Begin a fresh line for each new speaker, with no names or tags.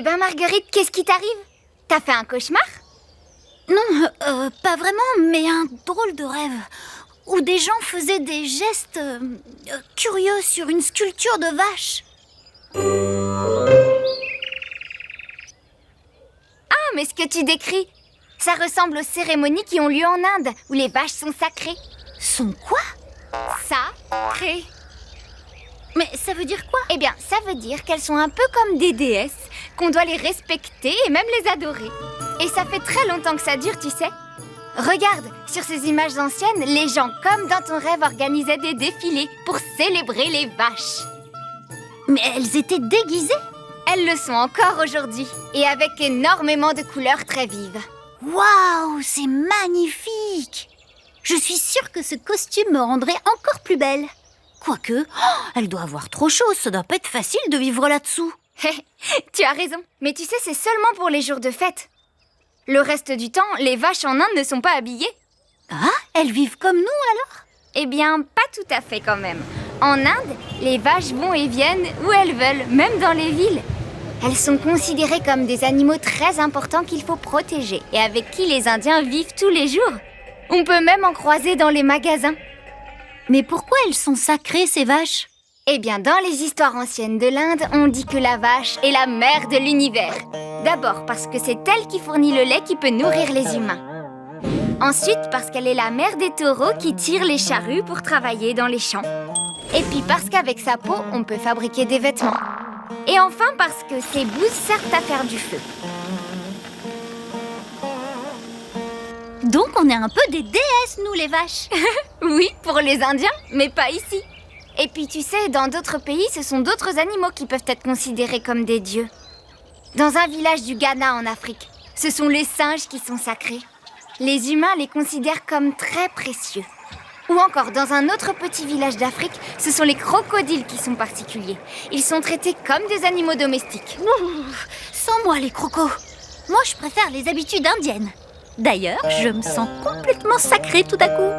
Eh ben Marguerite, qu'est-ce qui t'arrive? T'as fait un cauchemar?
Non, pas vraiment, mais un drôle de rêve. Où des gens faisaient des gestes curieux sur une sculpture de vache.
Ah, mais ce que tu décris, ça ressemble aux cérémonies qui ont lieu en Inde, où les vaches sont sacrées.
Sont quoi?
Sacrées.
Mais ça veut dire quoi?
Eh bien, ça veut dire qu'elles sont un peu comme des déesses, qu'on doit les respecter et même les adorer. Et ça fait très longtemps que ça dure, tu sais. Regarde, sur ces images anciennes, les gens, comme dans ton rêve, organisaient des défilés pour célébrer les vaches.
Mais elles étaient déguisées?
Elles le sont encore aujourd'hui, et avec énormément de couleurs très vives.
Waouh, c'est magnifique! Je suis sûre que ce costume me rendrait encore plus belle. Quoique, elle doit avoir trop chaud, ça doit pas être facile de vivre là-dessous.
Tu as raison, mais tu sais, c'est seulement pour les jours de fête. Le reste du temps, les vaches en Inde ne sont pas habillées.
Ah, elles vivent comme nous alors?
Eh bien, pas tout à fait quand même. En Inde, les vaches vont et viennent où elles veulent, même dans les villes. Elles sont considérées comme des animaux très importants qu'il faut protéger et avec qui les Indiens vivent tous les jours. On peut même en croiser dans les magasins.
Mais pourquoi elles sont sacrées, ces vaches?
Eh bien, dans les histoires anciennes de l'Inde, on dit que la vache est la mère de l'univers. D'abord parce que c'est elle qui fournit le lait qui peut nourrir les humains. Ensuite parce qu'elle est la mère des taureaux qui tirent les charrues pour travailler dans les champs. Et puis parce qu'avec sa peau, on peut fabriquer des vêtements. Et enfin parce que ses bouses servent à faire du feu.
Donc on est un peu des déesses, nous les vaches.
Oui, pour les Indiens, mais pas ici. Et puis tu sais, dans d'autres pays, ce sont d'autres animaux qui peuvent être considérés comme des dieux. Dans un village du Ghana en Afrique, ce sont les singes qui sont sacrés. Les humains les considèrent comme très précieux. Ou encore, dans un autre petit village d'Afrique, ce sont les crocodiles qui sont particuliers. Ils sont traités comme des animaux domestiques.
Sans moi, les crocos. Moi, je préfère les habitudes indiennes. D'ailleurs, je me sens complètement sacrée tout à coup.